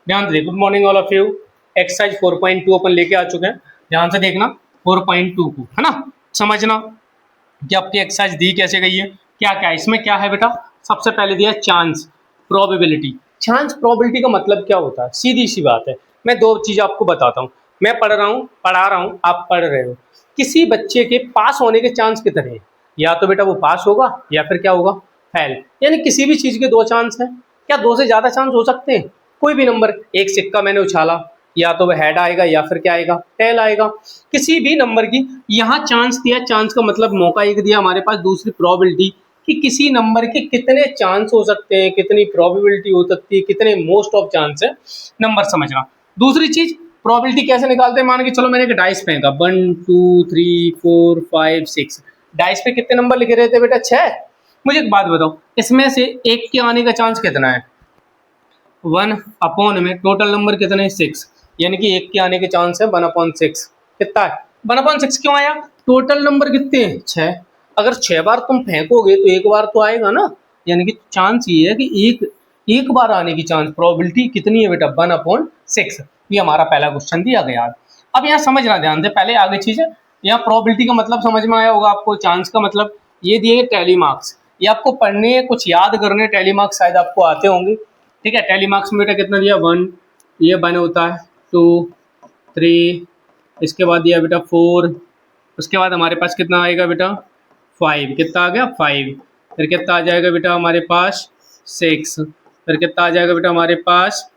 ध्यान से good morning all of you. Exercise 4.2 अपन लेके आ चुके हैं। ध्यान से देखना 4.2 को, है ना। समझना कि आपकी एक्सरसाइज दी कैसे गई है, क्या क्या इसमें क्या है बेटा। सबसे पहले दिया चांस प्रोबेबिलिटी। चांस प्रोबेबिलिटी का मतलब क्या होता है, सीधी सी बात है। मैं दो चीज आपको बताता हूँ। मैं पढ़ा रहा हूँ, आप पढ़ रहे हो। किसी बच्चे के पास होने के चांस कितने हैं? या तो बेटा वो पास होगा या फिर क्या होगा, फेल। यानी किसी भी चीज के दो चांस हैं। क्या दो से ज्यादा चांस हो सकते हैं? कोई भी नंबर, एक सिक्का मैंने उछाला, या तो वह हेड आएगा या फिर क्या आएगा, टेल आएगा। किसी भी नंबर की यहाँ चांस दिया, चांस का मतलब मौका एक दिया हमारे पास। दूसरी प्रोबेबिलिटी कि किसी नंबर के कितने चांस हो सकते हैं, कितनी प्रोबेबिलिटी हो सकती है, कितने मोस्ट ऑफ चांस है, नंबर समझना। दूसरी चीज प्रोबेबिलिटी कैसे निकालते हैं। मान के चलो मैंने एक डाइस फेंका, 1 2 3 4 5 6। डाइस पे कितने नंबर लिखे रहते बेटा? 6। मुझे एक बात बताओ, इसमें से एक के आने का चांस कितना है? 1 में टोटल नंबर कितने हैं? 6। यानी कि एक के आने के चांस है 1/6। कितना है? 1/6 क्यों आया? टोटल नंबर कितने हैं? 6। अगर 6 बार तुम फेंकोगे तो एक बार तो आएगा ना। यानी कि चांस ये है कि एक बार आने की चांस, प्रोबेबिलिटी कितनी है बेटा? 1/6। ये हमारा पहला क्वेश्चन दिया गया। अब यहाँ समझना ध्यान से, पहले आगे चीज है। यहाँ प्रोबेबिलिटी का मतलब समझ में आया होगा आपको। चांस का मतलब ये दिए टैली मार्क्स, ये आपको पढ़ने, कुछ याद करने। टैली मार्क्स शायद आपको आते होंगे, ठीक है। टैली मार्क्स में बेटा कितना दिया? 1, ये 1 होता है, 2 3, इसके बाद दिया बेटा 4, उसके बाद हमारे पास कितना आएगा बेटा? 5। कितना आ गया? 5। फिर कितना आ जाएगा बेटा हमारे पास? 6। फिर कितना आ जाएगा बेटा हमारे पास?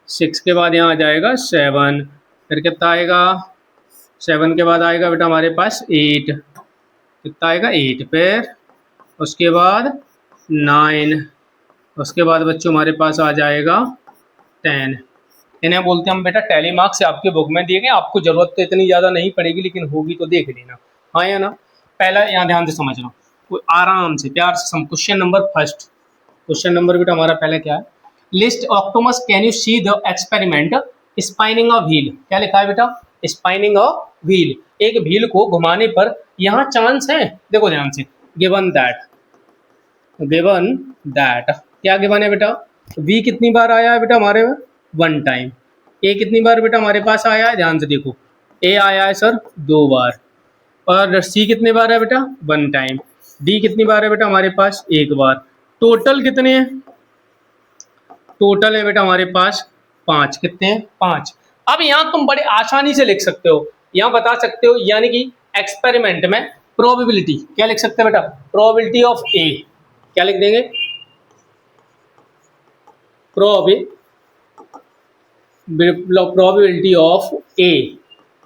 6 के बाद यहाँ आ जाएगा 7। फिर कितना आएगा? 7 के बाद आएगा बेटा हमारे पास 8। कितना आएगा? 8। फिर उसके बाद 9। उसके बाद बच्चों हमारे पास आ जाएगा 10। इन्हें बोलते हैं हम बेटा टैली मार्क्स। आपके बुक में दिए गए, आपको जरूरत तो इतनी ज़्यादा नहीं पड़ेगी, लेकिन होगी तो देख लेना, हाँ या ना। पहला यहाँ ध्यान से समझना, आराम से प्यार से question number first. Question number बेटा हमारा पहले क्या है? List outcomes can you see the experiment spinning a wheel. क्या लिखा है बेटा? Spinning a wheel. एक व्हील को घुमाने पर यहाँ चांस है। देखो ध्यान से, गिवन दैट क्या गिवन है बेटा? v कितनी बार आया है बेटा हमारे में? 1 टाइम। a कितनी बार बेटा हमारे पास आया है? ध्यान से देखो, a आया है सर 2 बार। और c कितने बार है बेटा? 1 टाइम। d कितनी बार है बेटा हमारे पास? 1 बार। टोटल कितने हैं? टोटल है बेटा हमारे पास 5। कितने हैं? 5। अब यहाँ तुम बड़े आसानी से लिख सकते हो, यहाँ बता सकते हो। यानी कि एक्सपेरिमेंट में प्रोबेबिलिटी क्या लिख सकते हैं बेटा? Probability of a। क्या लिख देंगे? प्रोबेबिलिटी ऑफ ए।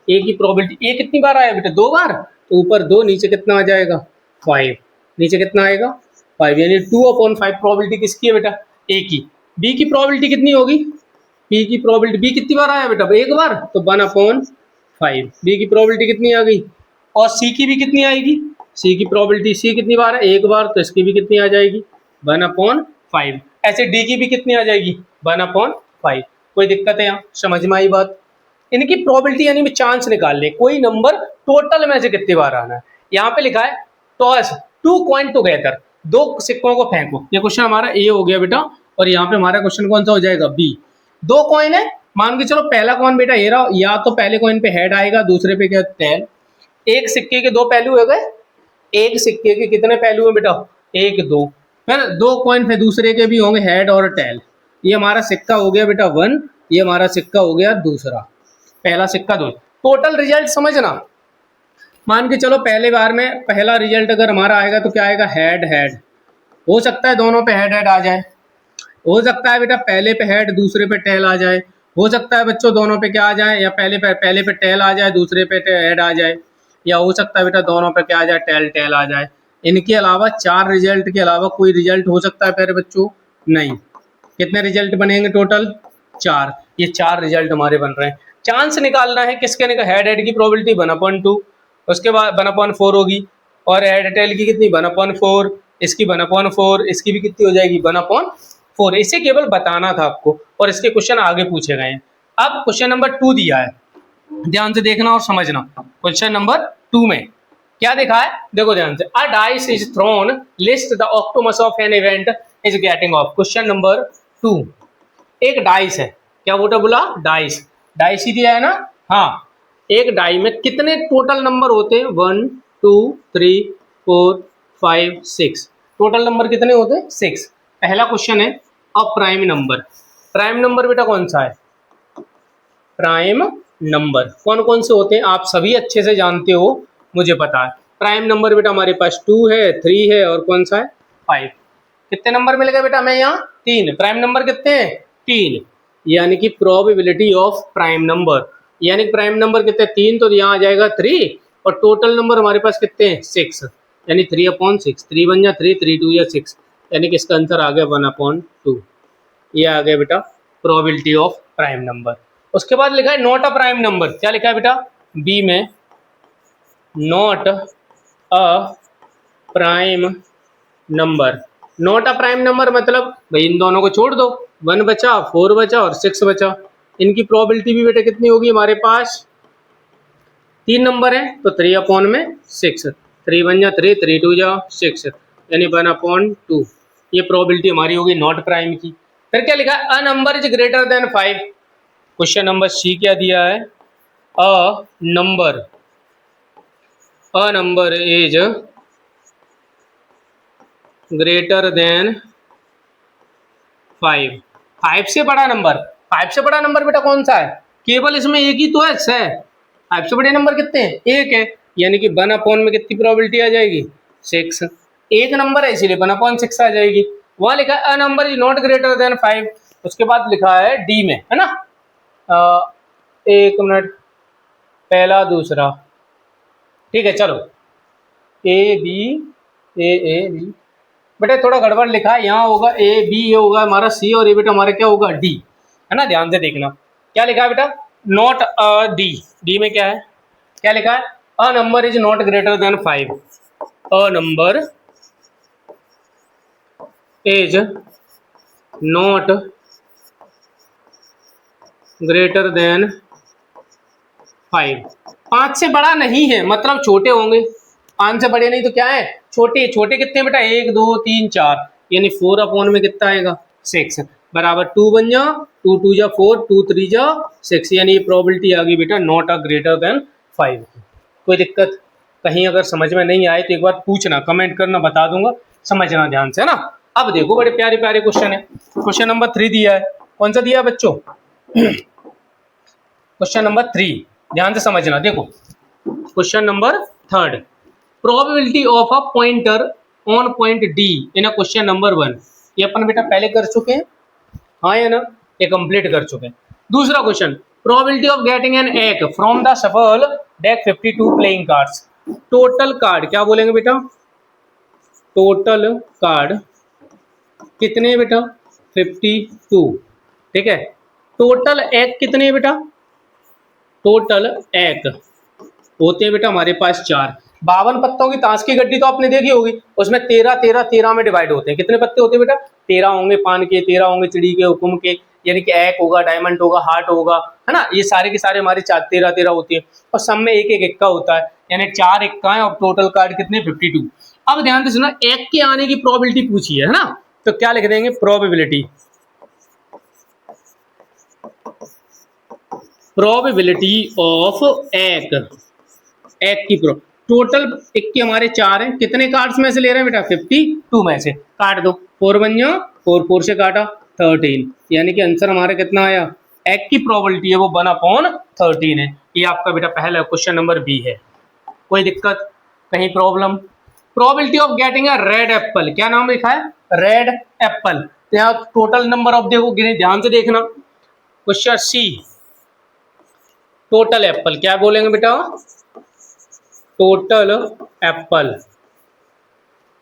की प्रोबेबिलिटी, ए कितनी बार आया बेटा? 2 बार। तो ऊपर 2, नीचे कितना आ जाएगा? 5। नीचे कितना आएगा? 5। यानी 2/5 प्रोबेबिलिटी किसकी है बेटा? ए की। बी की प्रोबेबिलिटी कितनी होगी? बी की प्रोबेबिलिटी, बी कितनी बार आया बेटा? 1 बार, तो 1/5। बी की प्रोबेबिलिटी कितनी आ गई? और सी की भी कितनी आएगी? सी की प्रोबेबिलिटी, सी कितनी बार है? 1 बार, तो इसकी भी कितनी आ जाएगी? 1/5। ऐसे डी की भी कितनी आ जाएगी? 1/5। कोई दिक्कत है यहाँ? समझ में आई बात? इनकी प्रोबेबिलिटी यानी में चांस निकाल ले, कोई नंबर टोटल में से कितनी बार आना है। यहाँ पे लिखा है टॉस 2 कॉइन टुगेदर, 2 सिक्कों को फेंको। ये क्वेश्चन हमारा ए हो गया बेटा, और यहाँ पे हमारा क्वेश्चन कौन सा हो जाएगा? बी। 2 कॉइन है, मान के चलो पहला कॉइन बेटा ये रहा, या तो पहले कॉइन पे हेड आएगा, दूसरे पे क्या? टेल। एक सिक्के के 2 पहलू हो गए। एक सिक्के के कितने पहलू हैं बेटा? 1 2। फिर 2 कॉइन पे दूसरे के भी होंगे, हेड और टेल। ये हमारा सिक्का हो गया बेटा 1, ये हमारा सिक्का हो गया दूसरा। पहला सिक्का 2। टोटल रिजल्ट समझना, मान के चलो पहले बार में पहला रिजल्ट अगर हमारा आएगा तो क्या आएगा? Head head. हो सकता है दोनों पे हेड हेड आ जाए, हो सकता है बेटा पहले पे हेड दूसरे पे टेल आ जाए, हो सकता है बच्चों दोनों पे क्या आ जाए, या पहले पे टेल आ जाए, दूसरे पे हेड आ जाए, या हो सकता है बेटा दोनों पे क्या आ जाए? टेल टेल आ जाए। इनके अलावा 4 रिजल्ट के अलावा कोई रिजल्ट हो सकता है प्यारे बच्चों? नहीं। कितने रिजल्ट बनेंगे टोटल? 4। ये 4 रिजल्ट हमारे बन रहे हैं। चांस निकालना है किसके? हेड हेड की प्रोबेबिलिटी 1/2, उसके बाद 1/4 होगी, और हेड टेल की कितनी? 1/4, इसकी 1/4, इसकी भी कितनी हो जाएगी? 1/4। इसे केवल बताना था आपको, और इसके क्वेश्चन आगे पूछे गए हैं। अब क्वेश्चन नंबर 2 दिया है, ध्यान से देखना और समझना। क्वेश्चन नंबर 2 में क्या देखा है? देखो ध्यान से, a dice is thrown, list the outcomes of an event is getting off. Question number 2, एक डाइस है, क्या बोटा बोला, डाइस, डाइस ही दिया है ना। हाँ, एक डाई में कितने टोटल नंबर होते हैं, 1 2 3 4 5 6, टोटल नंबर कितने होते हैं, 6। पहला क्वेश्चन है a prime number, prime number बेटा कौन सा है, प्राइम नंबर कौन कौन से होते हैं आप सभी अच्छे से जानते हो, मुझे पता है। प्राइम नंबर बेटा हमारे पास 2 है, 3 है और कौन सा है, 5। कितने नंबर मिल गए बेटा हमें यहाँ, 3। प्राइम नंबर कितने हैं, 3। यानी कि प्रोबेबिलिटी ऑफ प्राइम नंबर, यानी कि प्राइम नंबर कितने, 3, तो यहाँ आ जाएगा 3 और टोटल नंबर हमारे पास कितने हैं, 6, यानी 3/6, 3 1 या 3, 3 2 या 6, यानी कि इसका आंसर आ गया 1/2। ये आ गया बेटा प्रोबेबिलिटी ऑफ प्राइम नंबर। उसके बाद लिखा है नॉट अ प्राइम नंबर, क्या लिखा है बेटा, बी में not a prime number. Not a prime number मतलब भाई इन दोनों को छोड़ दो, 1 बचा, 4 बचा और 6 बचा, इनकी प्रोबेबिलिटी भी बेटा कितनी होगी, हमारे पास 3 नंबर है तो 3/6, 3 1 या 3, 3 2 या 6, यानी 1/2। ये प्रोबेबिलिटी हमारी होगी नॉट प्राइम की। फिर क्या लिखा है, a number is greater than 5। Question number C क्या दिया है, a number is greater than 5। 5 से बड़ा नंबर, 5 से बड़ा नंबर बेटा कौन सा है, केवल इसमें एक ही तो है 6। 5 से बड़े नंबर कितने हैं, एक है, यानी कि 1/, में कितनी प्रोबेबिलिटी आ जाएगी, 6। एक नंबर है इसीलिए 1/6 आ जाएगी। वहां लिखा है a number is not greater than 5। उसके बाद लिखा है डी में, है ना, एक मिनट, पहला दूसरा, ठीक है चलो, ए बी, ए बी, बेटा थोड़ा गड़बड़ लिखा है, यहाँ होगा ए बी, ये होगा हमारा सी और ये बेटा हमारा क्या होगा, डी, है ना, ध्यान से देखना क्या लिखा है बेटा, नॉट अ डी, डी में क्या है, क्या लिखा है, a number is not greater than 5, a number is not greater than 5। 5 से बड़ा नहीं है मतलब छोटे होंगे, 5 से बड़े नहीं तो क्या है, छोटे। छोटे कितने बेटा, 1 2 3 4, यानी 4/, में कितना आएगा, 6 बराबर 2 1 जा, 2 2 जा 4, 2 3 जा 6, यानी ये प्रोबेबिलिटी आ गई बेटा नॉट अ ग्रेटर देन 5। कोई दिक्कत कहीं अगर समझ में नहीं आए तो एक बार पूछना, कमेंट करना, बता दूंगा, समझना ध्यान से, है ना। अब देखो बड़े प्यारे प्यारे क्वेश्चन है। क्वेश्चन नंबर 3 दिया है, कौन सा दिया है बच्चों, क्वेश्चन नंबर 3, ध्यान से समझना। देखो question number 3, probability of a pointer on point D in a question number 1, ये अपन बेटा पहले कर चुके हैं, हाँ या ना, ये कंप्लीट कर चुके हैं। दूसरा question, probability of getting an एक फ्रॉम द सफल deck 52 playing cards. Total card क्या बोलेंगे बेटा, टोटल कार्ड कितने हैं बेटा, 52, ठीक है। टोटल एक कितने हैं बेटा, टोटल एक होते हैं बेटा हमारे पास 4। 52 पत्तों की ताश की गड्डी तो आपने देखी होगी, उसमें 13 13 13 में डिवाइड होते हैं, कितने पत्ते होते हैं बेटा, 13 होंगे पान के, 13 होंगे चिड़ी के, हुकुम के, यानी कि एक होगा, डायमंड होगा, हार्ट होगा, है ना, ये सारे के सारे हमारे 13 13 होती है और सब में एक एक इक्का होता है, यानी 4 इक्का है और टोटल कार्ड कितने, 52। अब ध्यान से सुना, एक के आने की प्रोबेबिलिटी पूछी है ना, तो क्या लिख देंगे, प्रोबेबिलिटी, प्रोबेबिलिटी ऑफ एक, एक की प्रो, टोटल इक्के हमारे 4 हैं, कितने कार्ड्स में से ले रहे हैं बेटा, 52 में से, काट दो, 4 1 जा 4, 4 से काटा 13, यानी कि आंसर हमारा कितना आया, एक की प्रोबेबिलिटी है वो 1/13 है। ये आपका बेटा पहला क्वेश्चन नंबर बी है। कोई दिक्कत कहीं problem, probability of getting a red Apple, क्या नाम लिखा है, रेड एप्पल, तो यहाँ टोटल नंबर ऑफ देखो, ध्यान से देखना, क्वेश्चन सी, टोटल एप्पल क्या बोलेंगे बेटा, टोटल एप्पल,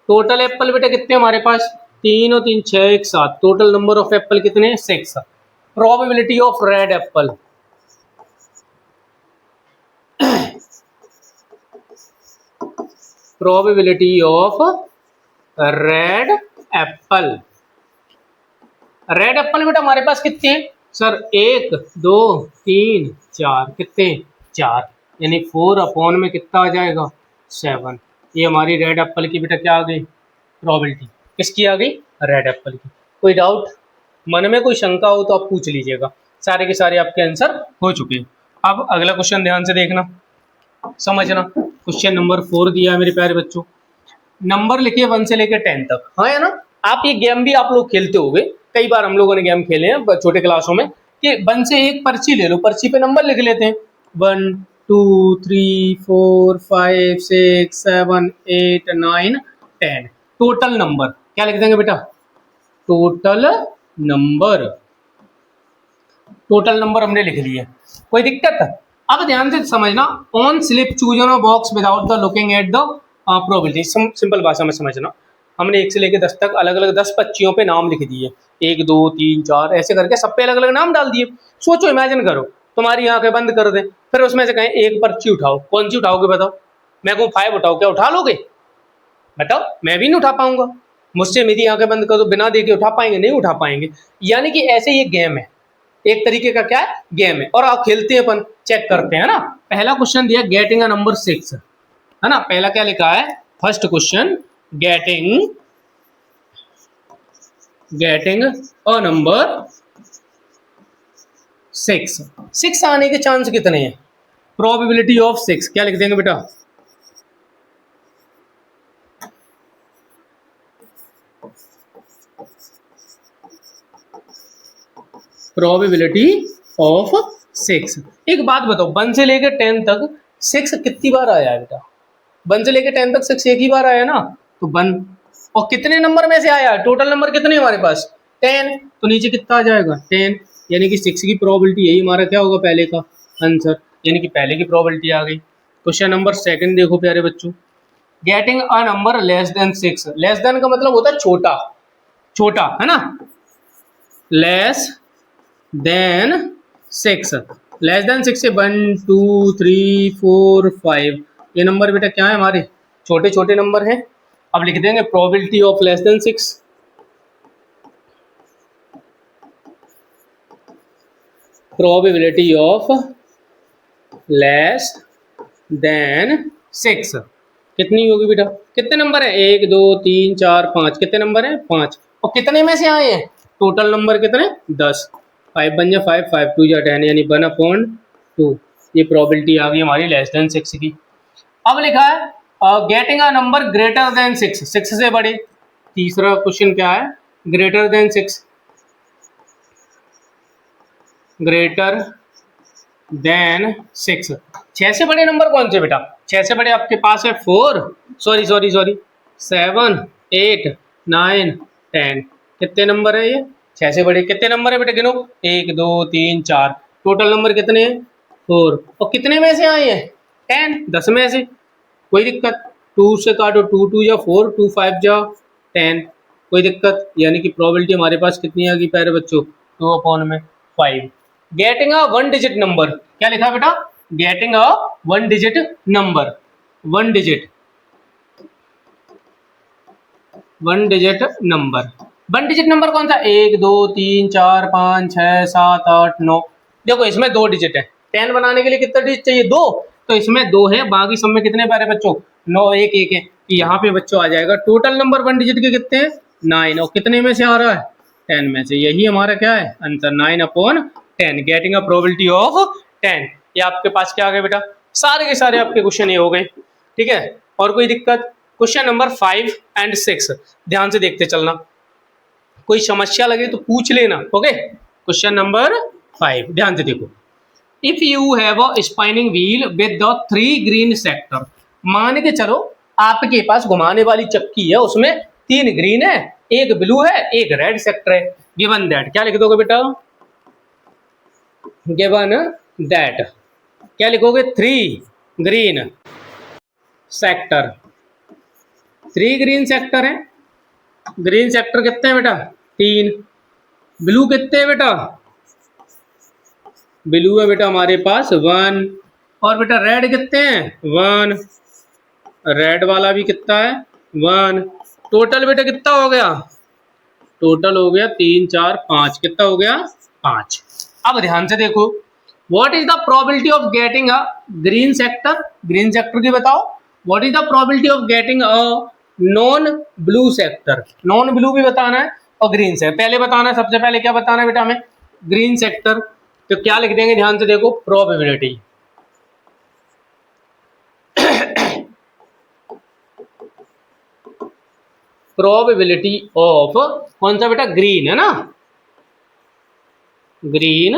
टोटल एप्पल बेटा कितने हमारे पास, 3 और 3 6 1 7, टोटल नंबर ऑफ एप्पल कितने, 6। Probability of red Apple, probability of red Apple, red Apple बेटा हमारे पास कितने हैं सर, 1 2 3 4, कितने 4, यानी 4/, में कितना आ जाएगा, 7। ये हमारी रेड एप्पल की बेटा क्या आ गई, प्रोबेबिलिटी, किसकी आ गई, रेड एप्पल की। कोई डाउट मन में कोई शंका हो तो आप पूछ लीजिएगा। सारे के सारे आपके आंसर हो चुके हैं। अब अगला क्वेश्चन ध्यान से देखना, समझना। क्वेश्चन नंबर 4 दिया है मेरे प्यारे बच्चों। नंबर लिखिए 1 से लेकर 10 तक। हाँ है ना, आप ये गेम भी आप लोग खेलते होंगे, कई बार हम लोगों ने गेम खेले हैं छोटे क्लासों में, कि 1 से एक पर्ची ले लो, पर्ची पे नंबर लिख लेते हैं 1 2 3 4 5 6 7 8 9 10। टोटल नंबर क्या लिख देंगे बेटा? Total number. टोटल नंबर हमने लिख लिया, कोई दिक्कत है? अब ध्यान से समझना, on slip choose on a box without the looking at the probability. Simple भाषा में समझना, हमने 1 से लेकर 10 तक अलग अलग 10 पर्चियों पे नाम लिख दिए, 1 2 3 4 ऐसे करके सब पे अलग अलग नाम डाल दिए। सोचो, इमेजिन करो तुम्हारी आंखें बंद कर दे, फिर उसमें से कहें एक पर्ची उठाओ, कौन सी उठाओगे बताओ? मैं कहूँ 5 उठाओ, क्या उठा लोगे? बताओ, मैं भी नहीं उठा पाऊंगा। मुझसे मेरी आंखें बंद कर दो, बिना देखे उठा पाएंगे? नहीं उठा पाएंगे। यानी कि ऐसे ये गेम है, एक तरीके का क्या है, गेम है, और आप खेलते हैं, अपन चेक करते हैं ना। पहला क्वेश्चन दिया गेटिंग अ नंबर 6, है ना। पहला क्या लिखा है? First question, getting a number 6। 6 आने के चांस कितने हैं? प्रोबेबिलिटी ऑफ 6 क्या लिख देंगे बेटा? Probability of 6। एक बात बताओ, 1 से लेकर 10 तक 6 कितनी बार आया है बेटा? 1 से लेकर 10 तक 6 एक ही बार आया ना, तो 1। और कितने नंबर में से आया? टोटल नंबर कितने हमारे पास? 10। तो नीचे कितना आ जाएगा? 10। यानी कि 6 की प्रोबेबिलिटी, यही हमारा क्या होगा पहले का आंसर, यानी कि पहले की प्रोबेबिलिटी आ गई। क्वेश्चन नंबर 2 देखो प्यारे बच्चों, getting a number less than 6। Less than का मतलब होता है छोटा, छोटा है ना, लेस देन 6। लेस देन 6 से 1 2 3 4 5 ये नंबर बेटा क्या है हमारे? छोटे छोटे नंबर हैं। अब लिख देंगे probability of less than 6। Probability of less than 6 कितनी होगी बेटा? कितने नंबर है? 1 2 3 4 5। कितने नंबर है? 5। और कितने में से आए हैं? टोटल नंबर कितने? 10। 5 बन जा 5, 5 2 जा 10, यानी 1/2। ये प्रोबेबिलिटी आ गई हमारी लेस देन 6 की। अब लिखा है getting a number greater than 6, 6 से बड़े। तीसरा क्वेश्चन क्या है? Greater than 6, greater than 6। 6 से बड़े नंबर कौन से बेटा? 6 से बड़े आपके पास है 4, सॉरी 7 8 9 10। कितने नंबर है ये? 6 से बड़े कितने नंबर है बेटा? गिनो, 1 2 3 4। टोटल नंबर कितने हैं? 4। और कितने में से आए हैं? 10, 10 में से। कोई दिक्कत? 2 से काटो, 2 2 या 4, 2 5 जा 10। कोई दिक्कत? यानी कि प्रोबेबिलिटी हमारे पास कितनी आ गई प्यारे बच्चों? 2/5। गेटिंग अ 1 डिजिट नंबर क्या लिखा बेटा? Getting a 1 digit number, 1 digit number. 1 digit number कौन सा? 1 2 3 4 5 6 7 8 9। देखो इसमें 2 डिजिट है, 10 बनाने के लिए कितना डिजिट चाहिए? 2। तो इसमें 2 है, बाकी सब में कितने प्यारे बच्चों? 9 1 1 है। यहाँ पे बच्चों आ जाएगा टोटल नंबर 1 डिजिट के कितने हैं? 9। और कितने में से आ रहा है? 10 में से। यही हमारा क्या है answer? 9/10। Getting a probability of 10। ये आपके पास क्या आ गया बेटा? सारे के सारे आपके क्वेश्चन ये हो गए। ठीक है, और कोई दिक्कत? क्वेश्चन नंबर 5 एंड 6 ध्यान से देखते चलना, कोई समस्या लगे तो पूछ लेना। ओके, क्वेश्चन नंबर 5 ध्यान से देखो। If you have a spinning wheel with the 3 green sector, मान के चलो आपके पास घुमाने वाली चक्की है, उसमें 3 ग्रीन है, 1 ब्लू है, 1 रेड सेक्टर है। गिवन दैट क्या लिख दोगे बेटा? गिवन दैट क्या लिखोगे? 3 ग्रीन सेक्टर। 3 ग्रीन सेक्टर है। ग्रीन सेक्टर कितने हैं बेटा? 3। ब्लू कितने हैं बेटा? ब्लू है बेटा हमारे पास 1। और बेटा रेड कितने हैं? 1। रेड वाला भी कितना है? 1। टोटल बेटा कितना हो गया? टोटल हो गया 3 4 5। कितना हो गया? 5। अब ध्यान से देखो, what is the probability of getting a green sector? Green sector की बताओ। What is the probability of getting a non blue sector? Non blue भी बताना है। और ग्रीन सेक्टर। पहले बताना है, सबसे पहले क्या बताना है बेटा हमें, ग्रीन सेक्टर। तो क्या लिख देंगे, ध्यान से देखो, प्रोबेबिलिटी प्रोबेबिलिटी ऑफ कौन सा बेटा, ग्रीन है ना, green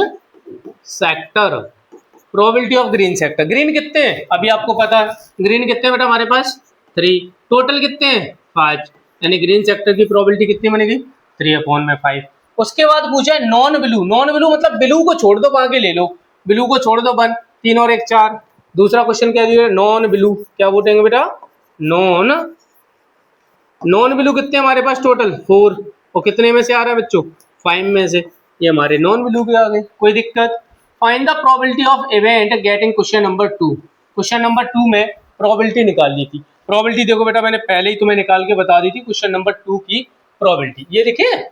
sector, probability of green sector. Green कितने हैं अभी आपको पता है, ग्रीन कितने हैं बेटा हमारे पास 3, टोटल कितने हैं 5, यानी ग्रीन सेक्टर की प्रोबेबिलिटी कितनी बनेगी 3/5। उसके बाद पूछा है नॉन ब्लू, नॉन ब्लू मतलब ब्लू को छोड़ दो, बाकी ले लो, ब्लू को छोड़ दो 1, 3 और 1 4। दूसरा क्वेश्चन क्या दिया, नॉन ब्लू, क्या बोलेंगे बेटा, नॉन ब्लू कितने हमारे पास टोटल 4, और कितने में से आ रहा है बच्चों 5 में से, ये हमारे नॉन ब्लू के आ गए, कोई दिक्कत। Find the probability of event getting question number 2, question number 2 में प्रोबेबिलिटी निकालनी थी। प्रोबेबिलिटी देखो बेटा मैंने पहले ही तुम्हें निकाल के बता दी थी, क्वेश्चन नंबर 2 की प्रोबेबिलिटी ये देखिए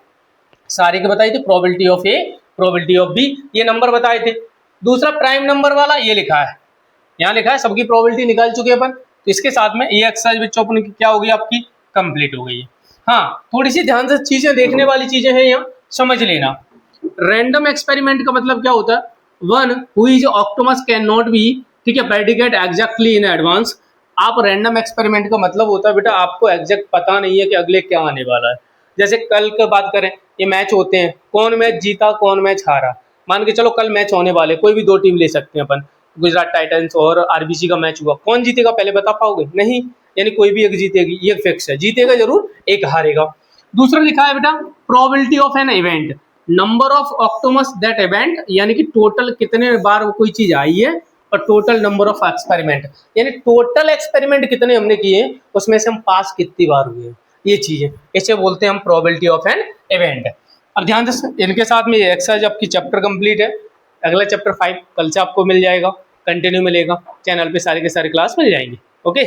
सारी के बताई थी, probability of A, probability of B, ये नंबर बताए थे। दूसरा प्राइम नंबर वाला ये लिखा है, यहाँ लिखा है, सबकी प्रोबेबिलिटी निकाल चुके अपन, तो इसके साथ में ये एक्सरसाइज बच्चों अपनी क्या होगी, आपकी कंप्लीट हो गई है। हाँ थोड़ी सी ध्यान से चीजें देखने वाली चीजें हैं, यहाँ समझ लेना। रैंडम एक्सपेरिमेंट का मतलब क्या होता है, one who is Optimus can not be, ठीक है, प्रेडिकेट एग्जैक्टली इन एडवांस। आप रैंडम एक्सपेरिमेंट का मतलब होता है बेटा आपको एग्जैक्ट पता नहीं है कि अगले क्या आने वाला है। जैसे कल की बात करें, ये मैच होते हैं, कौन मैच जीता कौन मैच हारा, मान के चलो कल मैच होने वाले, कोई भी 2 टीम ले सकते हैं अपन, गुजरात टाइटंस और आरबीसी का मैच हुआ, कौन जीतेगा पहले बता पाओगे, नहीं, यानी कोई भी एक जीतेगी, ये फिक्स है, जीतेगा जरूर, एक हारेगा। दूसरा लिखा है बेटा probability of an event, number of outcomes that event, यानी कि टोटल कितने बार वो कोई चीज आई है, और टोटल नंबर ऑफ एक्सपेरिमेंट, यानी टोटल एक्सपेरिमेंट कितने हमने किए, उसमें से हम पास कितनी बार हुए, ये चीज है, इसे बोलते हैं हम प्रोबेबिलिटी ऑफ एन इवेंट। अब ध्यान से इनके साथ में ये एक्सरसाइज आपकी चैप्टर कंप्लीट है। अगला चैप्टर 5 कल से आपको मिल जाएगा, कंटिन्यू मिलेगा, चैनल पे सारे के सारे क्लास मिल जाएंगे। ओके।